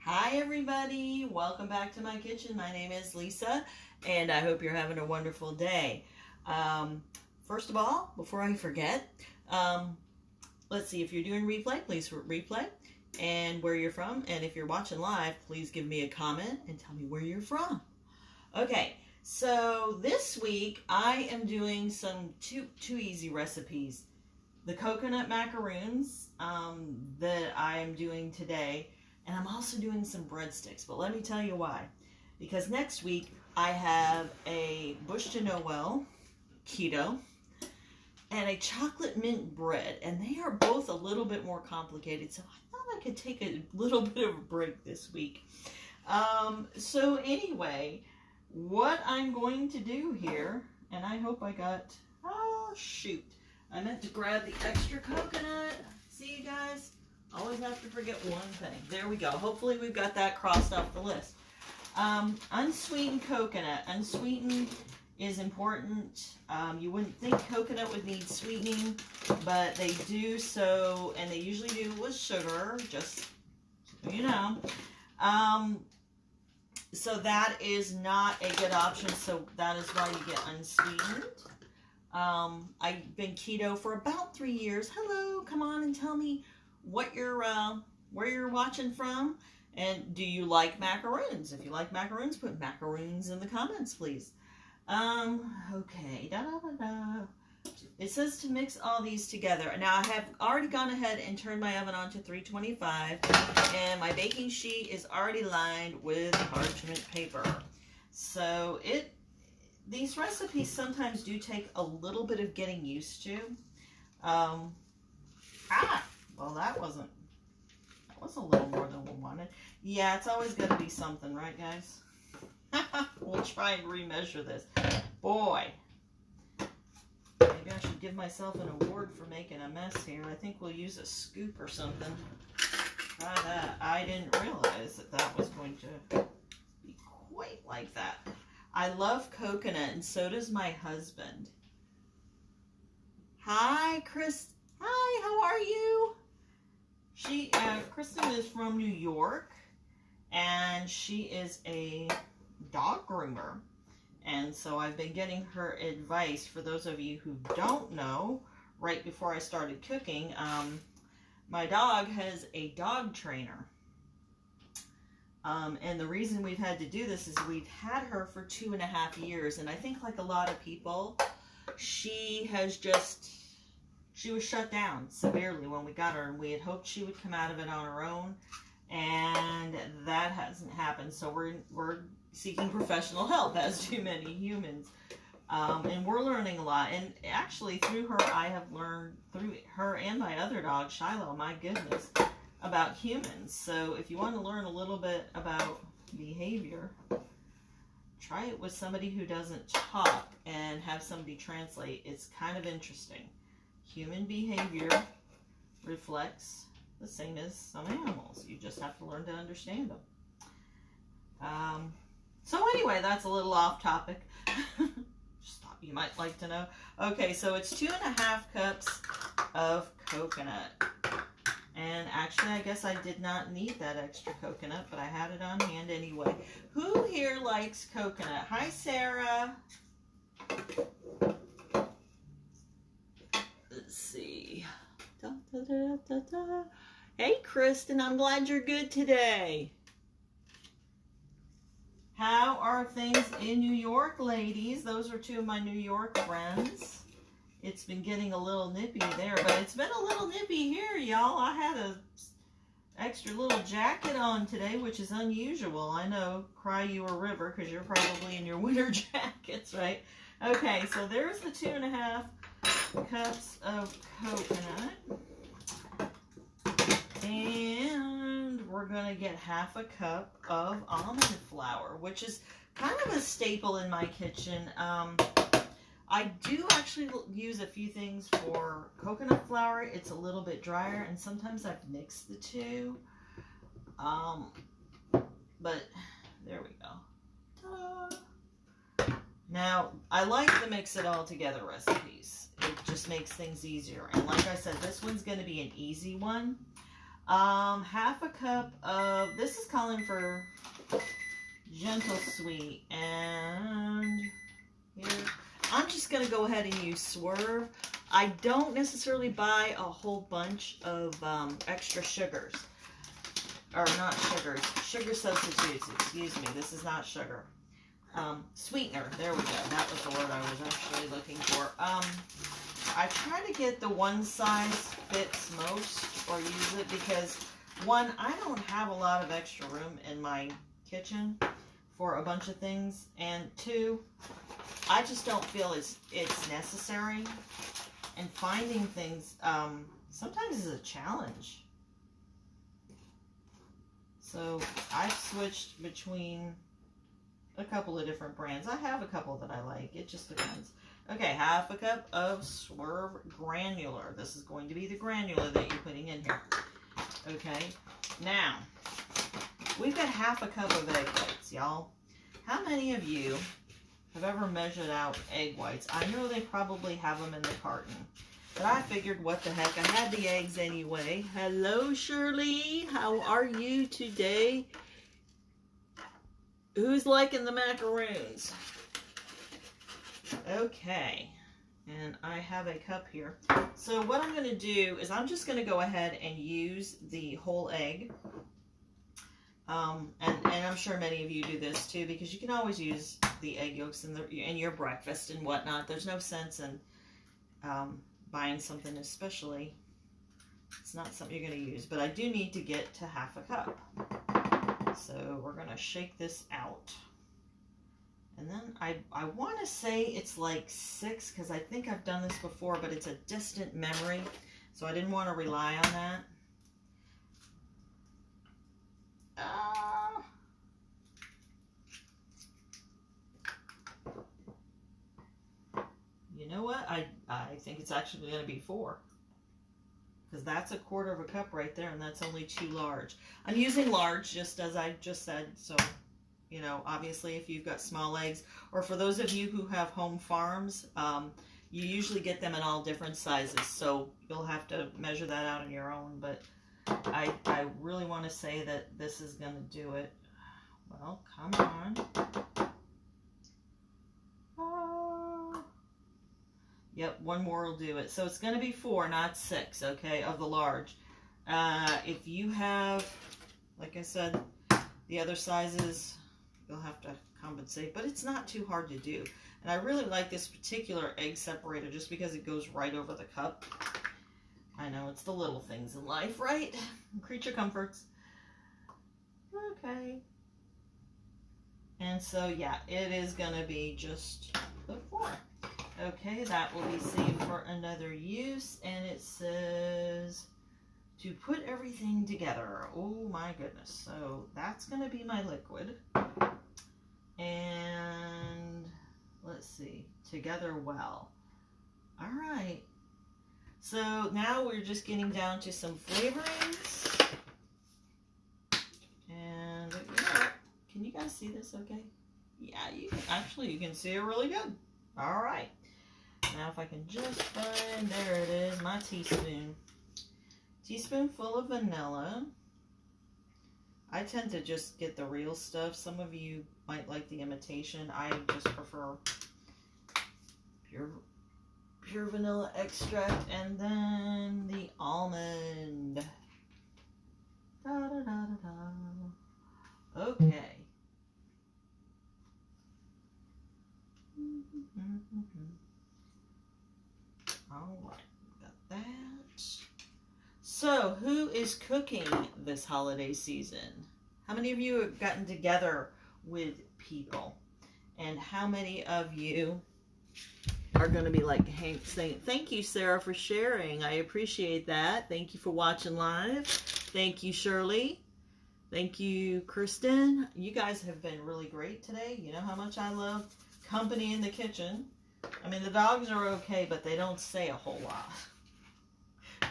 Hi everybody, welcome back to my kitchen. My name is Lisa and I hope you're having a wonderful day. First of all, before I forget, let's see, if you're doing replay, please replay and where you're from. And if you're watching live, please give me a comment and tell me where you're from. Okay, so this week I am doing some two easy recipes. The coconut macaroons that I'm doing today. And I'm also doing some breadsticks, but let me tell you why. Because next week I have a Bush to Noel keto and a chocolate mint bread, and they are both a little bit more complicated, so I thought I could take a little bit of a break this week. So anyway, what I'm going to do here, and I hope I got, oh shoot, I meant to grab the extra coconut. See you guys? Always have to forget one thing. There we go. Hopefully we've got that crossed off the list. Unsweetened coconut. Unsweetened is important. You wouldn't think coconut would need sweetening, but they do so, and they usually do with sugar, just so you know. So that is not a good option, so that is why you get unsweetened. I've been keto for about 3 years. Hello, come on and tell me what you're where you're watching from, and do you like macaroons? If you like macaroons, put macaroons in the comments, please. Okay, it says to mix all these together. Now I have already gone ahead and turned my oven on to 325, and my baking sheet is already lined with parchment paper. So these recipes sometimes do take a little bit of getting used to. Well, that was a little more than we wanted. Yeah, it's always going to be something, right, guys? We'll try and remeasure this. Boy, maybe I should give myself an award for making a mess here. I think we'll use a scoop or something. Try that. I didn't realize that was going to be quite like that. I love coconut, and so does my husband. Hi, Chris. Hi, how are you? Kristen is from New York, and she is a dog groomer. And so I've been getting her advice. For those of you who don't know, right before I started cooking, my dog has a dog trainer. And the reason we've had to do this is we've had her for 2.5 years. And I think, like a lot of people, she was shut down severely when we got her, and we had hoped she would come out of it on her own, and that hasn't happened. So we're seeking professional help, as do many humans, and we're learning a lot. And actually, through her, I have learned, through her and my other dog, Shiloh, my goodness, about humans. So if you want to learn a little bit about behavior, try it with somebody who doesn't talk and have somebody translate. It's kind of interesting. Human behavior reflects the same as some animals. You just have to learn to understand them. So anyway, that's a little off topic. Just thought you might like to know. Okay, so it's 2.5 cups of coconut. And actually, I guess I did not need that extra coconut, but I had it on hand anyway. Who here likes coconut? Hi, Sarah. Let's see. Da, da, da, da, da. Hey, Kristen, I'm glad you're good today. How are things in New York, ladies? Those are two of my New York friends. It's been getting a little nippy there, but it's been a little nippy here, y'all. I had a extra little jacket on today, which is unusual. I know, cry you a river, because you're probably in your winter jackets, right? Okay, so there's the 2.5 cups of coconut, and we're gonna get 1/2 cup of almond flour, which is kind of a staple in my kitchen. I do actually use a few things for coconut flour. It's a little bit drier, and sometimes I've mixed the two, but there we go. Ta-da! Now, I like the mix it all together recipes. It just makes things easier. And like I said, this one's going to be an easy one. Half a cup of, this is calling for gentle sweet, and here, I'm just going to go ahead and use Swerve. I don't necessarily buy a whole bunch of extra sugars, or not sugars, sugar substitutes, excuse me, this is not sugar. Sweetener, there we go, that was the word I was actually looking for. I try to get the one size fits most, or use it, because one, I don't have a lot of extra room in my kitchen for a bunch of things, and two, I just don't feel it's necessary, and finding things sometimes is a challenge. So I've switched between a couple of different brands. I have a couple that I like, it just depends. Okay, half a cup of Swerve granular. This is going to be the granular that you're putting in here. Okay, now, we've got half a cup of egg whites, y'all. How many of you have ever measured out egg whites? I know they probably have them in the carton, but I figured, what the heck, I had the eggs anyway. Hello, Shirley. How are you today? Who's liking the macaroons? Okay, and I have a cup here. So what I'm going to do is I'm just going to go ahead and use the whole egg. And I'm sure many of you do this too, because you can always use the egg yolks in your breakfast and whatnot. There's no sense in buying something, especially it's not something you're going to use. But I do need to get to half a cup. So we're going to shake this out. And then I want to say it's like 6, because I think I've done this before, but it's a distant memory, so I didn't want to rely on that. You know what? I think it's actually going to be 4, because that's a quarter of a cup right there, and that's only too large. I'm using large, just as I just said, so... You know, obviously, if you've got small eggs, or for those of you who have home farms, you usually get them in all different sizes. So you'll have to measure that out on your own. But I really want to say that this is going to do it. Well, come on. Yep, one more will do it. So it's going to be 4, not 6, okay, of the large. If you have, like I said, the other sizes... You'll have to compensate, but it's not too hard to do. And I really like this particular egg separator just because it goes right over the cup. I know, it's the little things in life, right? Creature comforts. Okay. And so, yeah, it is going to be just the 4. Okay, that will be saved for another use. And it says to put everything together. Oh my goodness. So that's going to be my liquid. And let's see, together well. All right. So now we're just getting down to some flavorings. And can you guys see this okay? Yeah, you can see it really good. All right. Now if I can just find, there it is, my teaspoon. Teaspoonful of vanilla. I tend to just get the real stuff. Some of you might like the imitation. I just prefer pure vanilla extract. And then the almond. Da, da, da, da, da. Okay. All right, got that. So, who is cooking this holiday season? How many of you have gotten together with people? And how many of you are going to be like saying, thank you, Sarah, for sharing. I appreciate that. Thank you for watching live. Thank you, Shirley. Thank you, Kristen. You guys have been really great today. You know how much I love company in the kitchen. I mean, the dogs are okay, but they don't say a whole lot.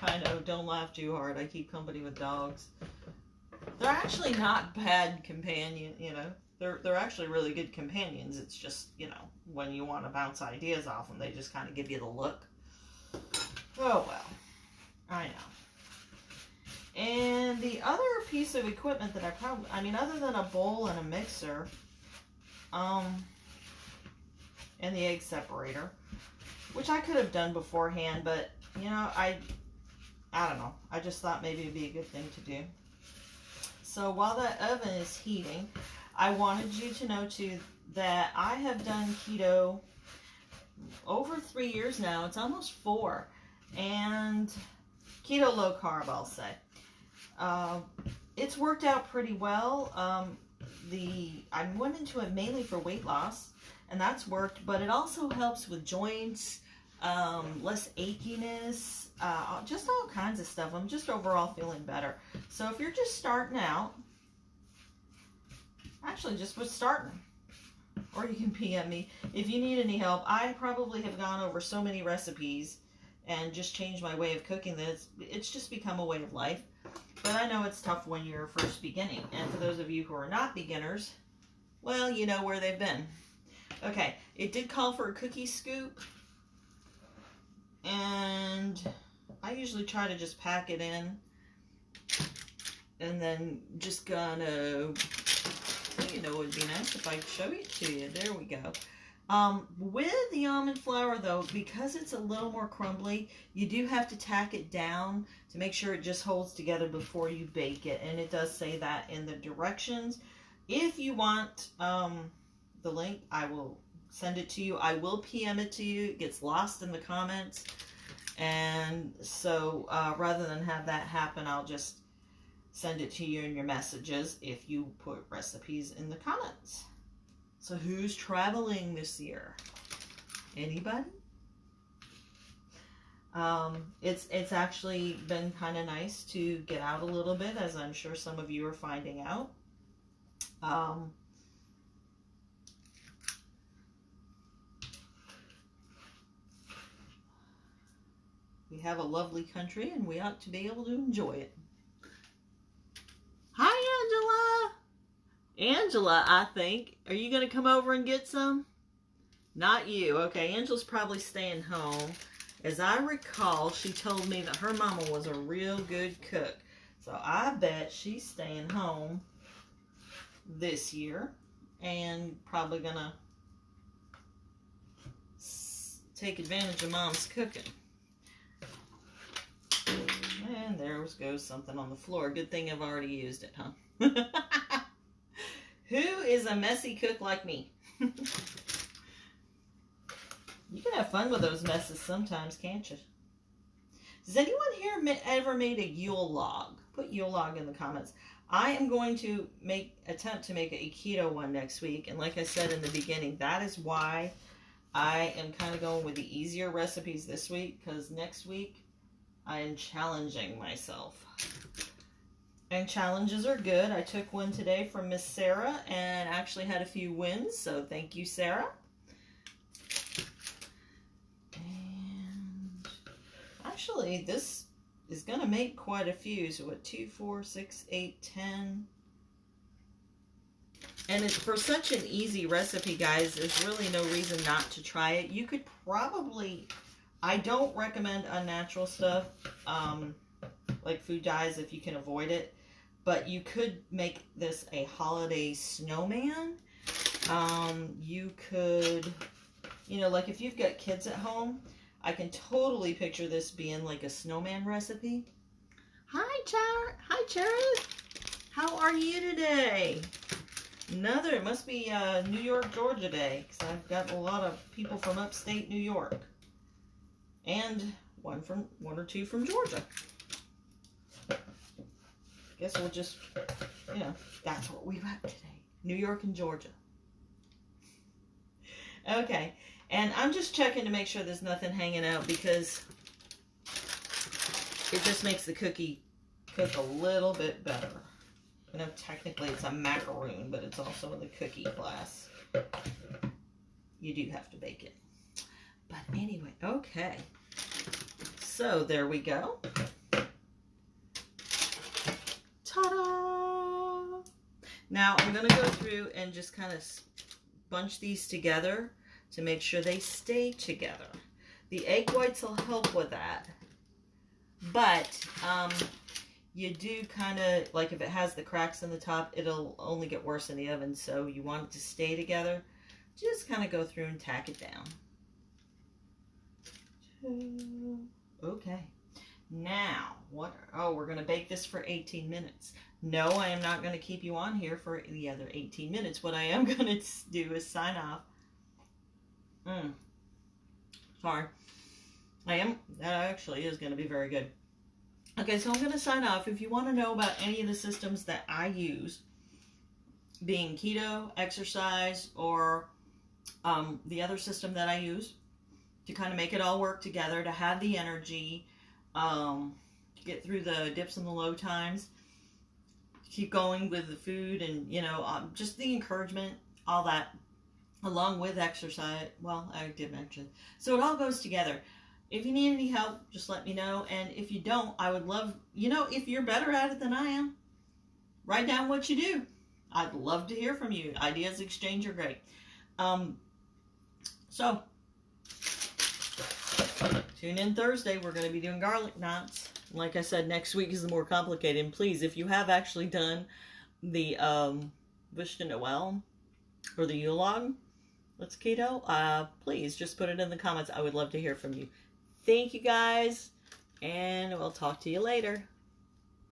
I know, don't laugh too hard. I keep company with dogs. They're actually not bad companion, you know. They're actually really good companions. It's just, you know, when you want to bounce ideas off them, they just kind of give you the look. Oh, well. I know. And the other piece of equipment that I mean, other than a bowl and a mixer, and the egg separator, which I could have done beforehand, but, you know, I don't know. I just thought maybe it'd be a good thing to do. So while that oven is heating, I wanted you to know, too, that I have done keto over 3 years now. It's almost 4. And keto low carb, I'll say. It's worked out pretty well. I went into it mainly for weight loss, and that's worked, but it also helps with joints, less achiness, just all kinds of stuff. I'm just overall feeling better. So if you're just starting out, actually just with starting, or you can PM me if you need any help. I probably have gone over so many recipes and just changed my way of cooking that it's just become a way of life. But I know it's tough when you're first beginning. And for those of you who are not beginners, well, you know where they've been. Okay, it did call for a cookie scoop. And I usually try to just pack it in. And then just gonna, you know, it would be nice if I show it to you. There we go. With the almond flour, though, because it's a little more crumbly, you do have to tack it down to make sure it just holds together before you bake it. And it does say that in the directions. If you want the link, I will send it to you. I will PM it to you. It gets lost in the comments. And so rather than have that happen, I'll just send it to you in your messages if you put recipes in the comments. So who's traveling this year? Anybody? It's actually been kind of nice to get out a little bit, as I'm sure some of you are finding out. We have a lovely country, and we ought to be able to enjoy it. Hi, Angela. Angela, I think. Are you going to come over and get some? Not you. Okay, Angela's probably staying home. As I recall, she told me that her mama was a real good cook. So I bet she's staying home this year and probably going to take advantage of Mom's cooking. And there goes something on the floor. Good thing I've already used it, huh? Who is a messy cook like me? You can have fun with those messes sometimes, can't you? Does anyone here ever made a Yule log? Put Yule log in the comments. I am going to attempt to make a keto one next week. And like I said in the beginning, that is why I am kind of going with the easier recipes this week. Because next week, I am challenging myself. And challenges are good. I took one today from Miss Sarah and actually had a few wins. So thank you, Sarah. And actually, this is going to make quite a few. So what, 2, 4, 6, 8, 10. And it's for such an easy recipe, guys. There's really no reason not to try it. You could probably, I don't recommend unnatural stuff, like food dyes if you can avoid it. But you could make this a holiday snowman. You could, you know, like if you've got kids at home, I can totally picture this being like a snowman recipe. Hi, Cherry. How are you today? It must be New York, Georgia day, because I've got a lot of people from upstate New York. And one or two from Georgia. Guess we'll just, you know, that's what we got today. New York and Georgia. Okay, and I'm just checking to make sure there's nothing hanging out because it just makes the cookie cook a little bit better. You know, technically it's a macaroon, but it's also in the cookie class. You do have to bake it. But anyway, okay. So there we go. Ta-da! Now I'm going to go through and just kind of bunch these together to make sure they stay together. The egg whites will help with that. But you do kind of, like if it has the cracks in the top, it'll only get worse in the oven. So you want it to stay together. Just kind of go through and tack it down. Okay. Now, what? Oh, we're going to bake this for 18 minutes. No, I am not going to keep you on here for the other 18 minutes. What I am going to do is sign off. Sorry. That actually is going to be very good. Okay, so I'm going to sign off. If you want to know about any of the systems that I use, being keto, exercise, or the other system that I use to kind of make it all work together, to have the energy, to get through the dips and the low times, keep going with the food, and, you know, just the encouragement, all that, along with exercise. Well, I did mention. So it all goes together. If you need any help, just let me know. And if you don't, I would love, you know, if you're better at it than I am, write down what you do. I'd love to hear from you. Ideas exchange are great. So, tune in Thursday. We're going to be doing garlic knots. Like I said, next week is the more complicated. And please, if you have actually done the Wish to Noel or the Yule log that's keto, please just put it in the comments. I would love to hear from you. Thank you guys, and we'll talk to you later.